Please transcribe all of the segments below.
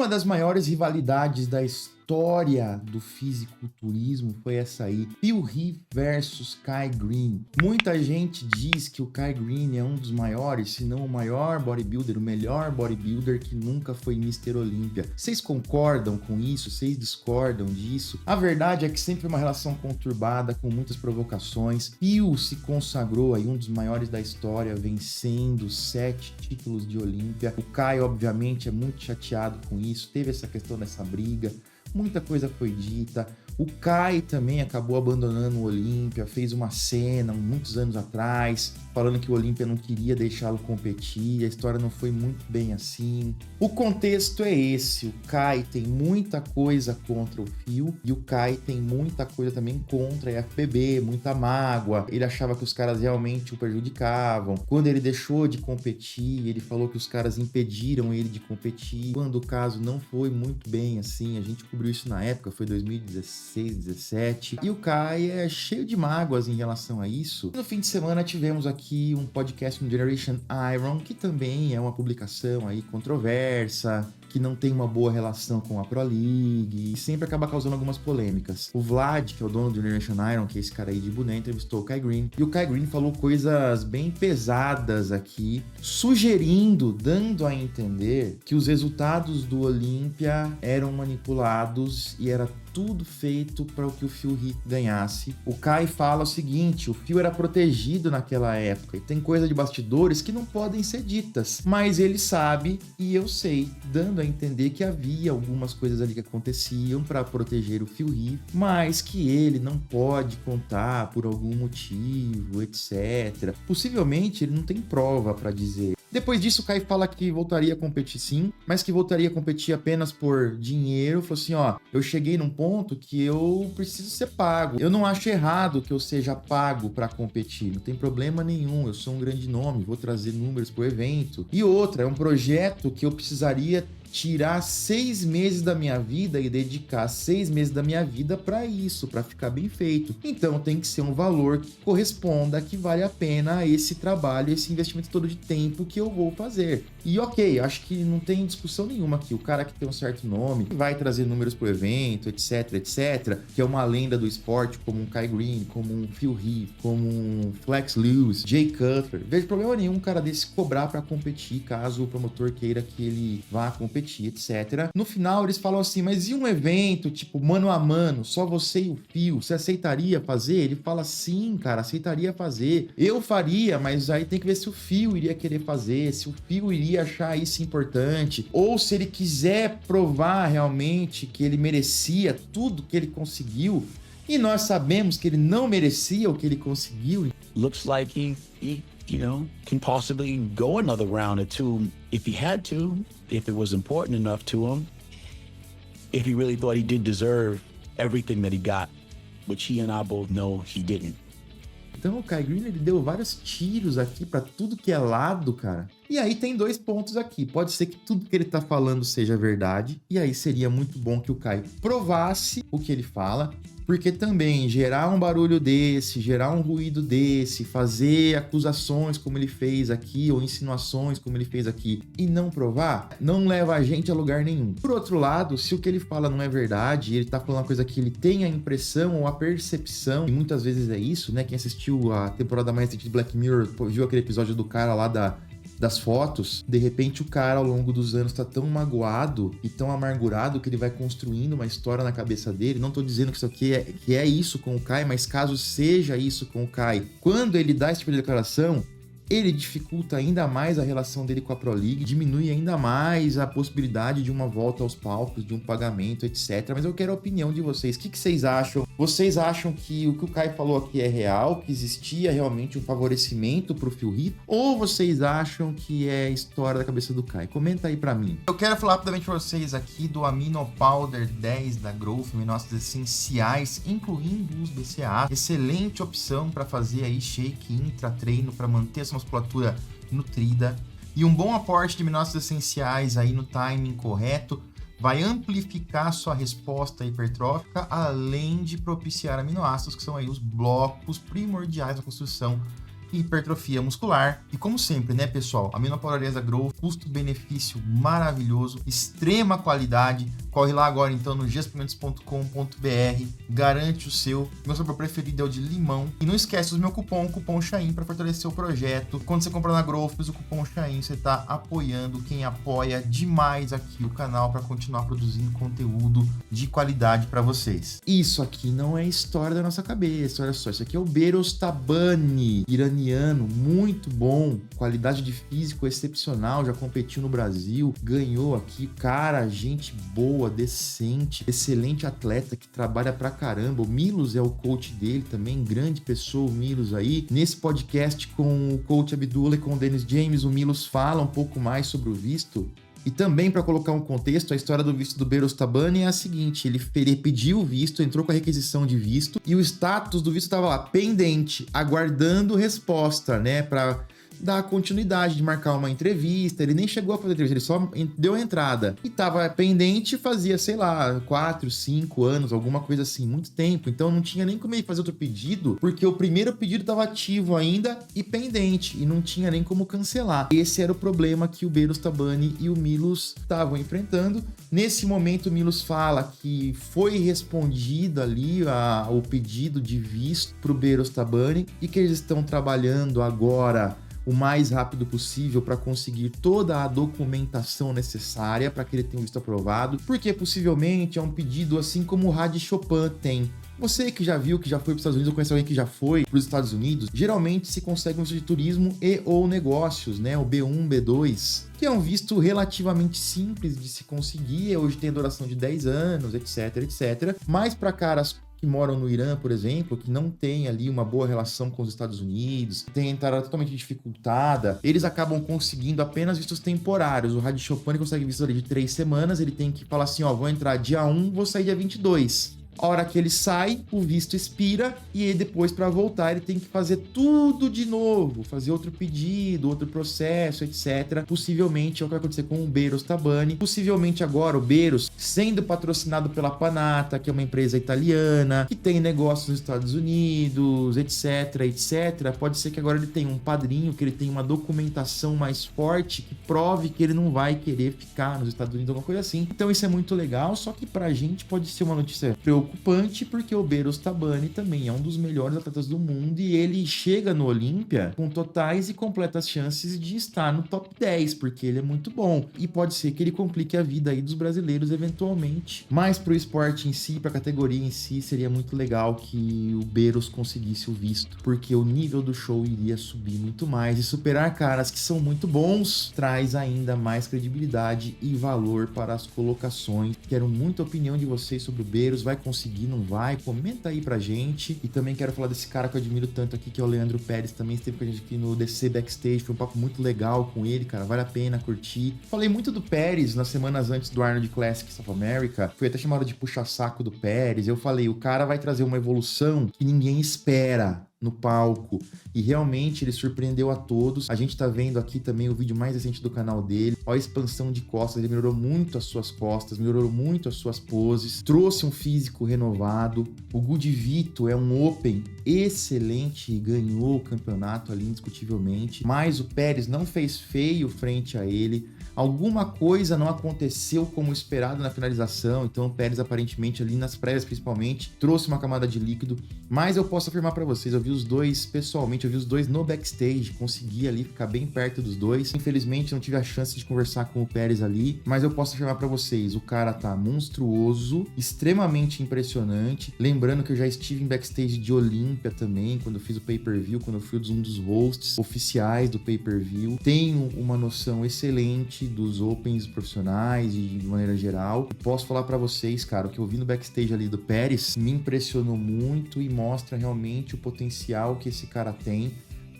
Uma das maiores rivalidades da história do fisiculturismo foi essa aí, Phil Heath versus Kai Greene. Muita gente diz que o Kai Greene é um dos maiores, se não o maior bodybuilder, o melhor bodybuilder que nunca foi Mr. Olympia. Vocês concordam com isso? Vocês discordam disso? A verdade é que sempre foi uma relação conturbada, com muitas provocações. Phil se consagrou aí um dos maiores da história, vencendo 7 títulos de Olímpia. O Kai, obviamente, é muito chateado com isso, teve essa questão dessa briga. Muita coisa foi dita. O Kai também acabou abandonando o Olímpia, fez uma cena muitos anos atrás, falando que o Olímpia não queria deixá-lo competir, a história não foi muito bem assim. O contexto é esse, o Kai tem muita coisa contra o Phil e o Kai tem muita coisa também contra a IFBB, muita mágoa. Ele achava que os caras realmente o prejudicavam. Quando ele deixou de competir, ele falou que os caras impediram ele de competir, quando o caso não foi muito bem assim. A gente cobriu isso na época, foi 2016, 17, e o Kai é cheio de mágoas em relação a isso. No fim de semana tivemos aqui um podcast no Generation Iron, que também é uma publicação aí controversa, que não tem uma boa relação com a Pro League e sempre acaba causando algumas polêmicas. O Vlad, que é o dono do Generation Iron, que é esse cara aí de boné, entrevistou o Kai Greene, e o Kai Greene falou coisas bem pesadas aqui, sugerindo, dando a entender que os resultados do Olímpia eram manipulados e era tudo feito para o que o Phil Heath ganhasse. O Kai fala o seguinte: o Phil era protegido naquela época e tem coisa de bastidores que não podem ser ditas, mas ele sabe e eu sei, dando a entender que havia algumas coisas ali que aconteciam para proteger o Phil Heath, mas que ele não pode contar por algum motivo, etc. Possivelmente ele não tem prova para dizer. Depois disso, o Kai fala que voltaria a competir sim, mas que voltaria a competir apenas por dinheiro. Falou assim, ó, eu cheguei num ponto que eu preciso ser pago. Eu não acho errado que eu seja pago pra competir, não tem problema nenhum, eu sou um grande nome, vou trazer números pro evento. E outra, é um projeto que eu precisaria tirar 6 meses da minha vida e dedicar 6 meses da minha vida para isso, para ficar bem feito. Então tem que ser um valor que corresponda, que vale a pena esse trabalho, esse investimento todo de tempo que eu vou fazer. E ok, acho que não tem discussão nenhuma aqui. O cara que tem um certo nome, que vai trazer números pro evento, etc, etc, que é uma lenda do esporte, como um Kai Greene, como um Phil Heath, como um Flex Lewis, Jay Cutler. Vejo problema nenhum um cara desse cobrar para competir, caso o promotor queira que ele vá competir, etc. No final eles falam assim, mas e um evento tipo mano a mano, só você e o Phil, você aceitaria fazer? Ele fala, sim, cara, aceitaria fazer. Eu faria, mas aí tem que ver se o Phil iria querer fazer, se o Phil iria achar isso importante, ou se ele quiser provar realmente que ele merecia tudo que ele conseguiu. E nós sabemos que ele não merecia o que ele conseguiu. Looks like he can possibly go another round or two if he had to, if it was important enough to him, if he really thought he did deserve everything that he got, which he and I both know he didn't. Então o Kai Greene, ele deu vários tiros aqui pra tudo que é lado, cara. E aí tem 2 pontos aqui. Pode ser que tudo que ele tá falando seja verdade, e aí seria muito bom que o Kai provasse o que ele fala, porque também gerar um barulho desse, gerar um ruído desse, fazer acusações como ele fez aqui, ou insinuações como ele fez aqui, e não provar, não leva a gente a lugar nenhum. Por outro lado, se o que ele fala não é verdade, ele tá falando uma coisa que ele tem a impressão ou a percepção, e muitas vezes é isso, né? Quem assistiu a temporada mais recente de Black Mirror, viu aquele episódio do cara lá das fotos, de repente o cara ao longo dos anos tá tão magoado e tão amargurado que ele vai construindo uma história na cabeça dele. Não tô dizendo que isso aqui é isso com o Kai, mas caso seja isso com o Kai, quando ele dá esse tipo de declaração, ele dificulta ainda mais a relação dele com a Pro League, diminui ainda mais a possibilidade de uma volta aos palcos, de um pagamento, etc. Mas eu quero a opinião de vocês. O que vocês acham? Vocês acham que o Kai falou aqui é real, que existia realmente um favorecimento pro Phil Heath? Ou vocês acham que é história da cabeça do Kai? Comenta aí pra mim. Eu quero falar rapidamente pra vocês aqui do Amino Powder 10 da Growth, aminoácidos essenciais, incluindo os BCA. Excelente opção para fazer aí shake intra-treino, para manter essa musculatura nutrida, e um bom aporte de aminoácidos essenciais aí no timing correto vai amplificar sua resposta hipertrófica, além de propiciar aminoácidos que são aí os blocos primordiais da construção e hipertrofia muscular. E como sempre, né, pessoal, Aminopolaresa Growth, custo-benefício maravilhoso, extrema qualidade. Corre lá agora então no giassuprimentos.com.br, garante o seu. Meu sabor preferido é o de limão. E não esquece o meu cupom, o cupom Chaim, para fortalecer o projeto. Quando você comprar na Growth, usa o cupom Chaim, você está apoiando quem apoia demais aqui o canal para continuar produzindo conteúdo de qualidade para vocês. Isso aqui não é história da nossa cabeça, olha só, isso aqui é o Berostabani, iraniano, muito bom, qualidade de físico excepcional, já competiu no Brasil, ganhou aqui, cara, gente boa, decente, excelente atleta que trabalha pra caramba. O Milos é o coach dele também, grande pessoa, o Milos aí. Nesse podcast com o coach Abdullah e com o Dennis James, o Milos fala um pouco mais sobre o visto. E também, para colocar um contexto, a história do visto do Berostabani é a seguinte: ele pediu o visto, entrou com a requisição de visto e o status do visto estava lá, pendente, aguardando resposta, né, para dar continuidade, de marcar uma entrevista. Ele nem chegou a fazer entrevista, ele só deu a entrada. E tava pendente fazia, sei lá, 4, 5 anos, alguma coisa assim, muito tempo. Então não tinha nem como ele fazer outro pedido, porque o primeiro pedido estava ativo ainda e pendente, e não tinha nem como cancelar. Esse era o problema que o Berostabani e o Milos estavam enfrentando. Nesse momento, o Milos fala que foi respondido ali o pedido de visto para o Berostabani e que eles estão trabalhando agora o mais rápido possível para conseguir toda a documentação necessária para que ele tenha um visto aprovado, porque possivelmente é um pedido assim como o Hadi Chopin tem. Você que já viu, que já foi para os Estados Unidos, ou conhece alguém que já foi para os Estados Unidos, geralmente se consegue um visto de turismo e ou negócios, né? O B1, B2, que é um visto relativamente simples de se conseguir, hoje tem a duração de 10 anos, etc, etc. Mas para caras que moram no Irã, por exemplo, que não tem ali uma boa relação com os Estados Unidos, tem entrada totalmente dificultada, eles acabam conseguindo apenas vistos temporários. O Hadi Chopin consegue visto ali de 3 semanas, ele tem que falar assim, ó, vou entrar dia 1, vou sair dia 22. A hora que ele sai, o visto expira e aí depois, para voltar, ele tem que fazer tudo de novo, fazer outro pedido, outro processo, etc. Possivelmente é o que vai acontecer com o Berostabani. Possivelmente agora o Beros, sendo patrocinado pela Panata, que é uma empresa italiana, que tem negócios nos Estados Unidos, etc, etc. Pode ser que agora ele tenha um padrinho, que ele tenha uma documentação mais forte que prove que ele não vai querer ficar nos Estados Unidos, alguma coisa assim. Então isso é muito legal, só que pra gente pode ser uma notícia preocupante, porque o Berostabani também é um dos melhores atletas do mundo e ele chega no Olímpia com totais e completas chances de estar no top 10, porque ele é muito bom. E pode ser que ele complique a vida aí dos brasileiros eventualmente. Mas pro esporte em si, pra categoria em si, seria muito legal que o Beros conseguisse o visto, porque o nível do show iria subir muito mais e superar caras que são muito bons traz ainda mais credibilidade e valor para as colocações. Quero muita opinião de vocês sobre o Beros, vai conseguir, não vai? Comenta aí pra gente. E também quero falar desse cara que eu admiro tanto aqui, que é o Leandro Pérez, também esteve com a gente aqui no DC Backstage, foi um papo muito legal com ele, cara, vale a pena curtir. Falei muito do Pérez nas semanas antes do Arnold Classic South America, foi até chamado de puxa-saco do Pérez. Eu falei, o cara vai trazer uma evolução que ninguém espera no palco, e realmente ele surpreendeu a todos. A gente tá vendo aqui também o vídeo mais recente do canal dele, ó, a expansão de costas, ele melhorou muito as suas costas, melhorou muito as suas poses, trouxe um físico renovado. O Gudivito é um Open excelente e ganhou o campeonato ali indiscutivelmente, mas o Pérez não fez feio frente a ele. Alguma coisa não aconteceu como esperado na finalização, então o Pérez aparentemente ali nas prévias principalmente trouxe uma camada de líquido, mas eu posso afirmar pra vocês, eu vi os dois pessoalmente, eu vi os dois no backstage, consegui ali ficar bem perto dos dois. Infelizmente não tive a chance de conversar com o Pérez ali, mas eu posso afirmar pra vocês, o cara tá monstruoso, extremamente impressionante. Lembrando que eu já estive em backstage de Olímpia também, quando eu fiz o pay-per-view, quando eu fui um dos hosts oficiais do pay-per-view. Tenho uma noção excelente dos Opens profissionais e de maneira geral. E posso falar pra vocês, cara, o que eu vi no backstage ali do Pérez me impressionou muito e mostra realmente o potencial que esse cara tem.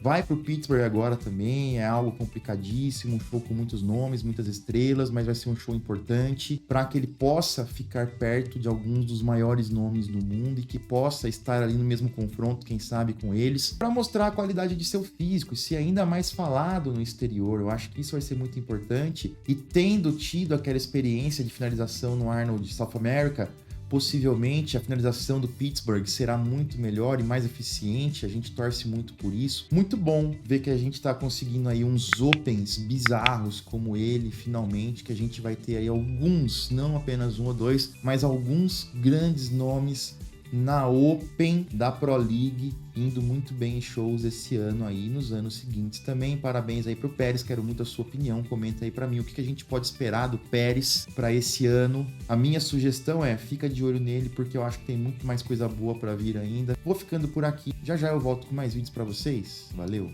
Vai pro Pittsburgh agora também, é algo complicadíssimo, um show com muitos nomes, muitas estrelas, mas vai ser um show importante para que ele possa ficar perto de alguns dos maiores nomes do mundo e que possa estar ali no mesmo confronto, quem sabe, com eles, para mostrar a qualidade de seu físico e ser ainda mais falado no exterior. Eu acho que isso vai ser muito importante, e tendo tido aquela experiência de finalização no Arnold South America, possivelmente a finalização do Pittsburgh será muito melhor e mais eficiente, a gente torce muito por isso. Muito bom ver que a gente tá conseguindo aí uns opens bizarros como ele, finalmente, que a gente vai ter aí alguns, não apenas um ou dois, mas alguns grandes nomes na Open da Pro League, indo muito bem em shows esse ano aí, nos anos seguintes também. Parabéns aí pro Pérez, quero muito a sua opinião, comenta aí pra mim o que a gente pode esperar do Pérez pra esse ano. A minha sugestão é, fica de olho nele, porque eu acho que tem muito mais coisa boa pra vir ainda. Vou ficando por aqui, já já eu volto com mais vídeos pra vocês, valeu!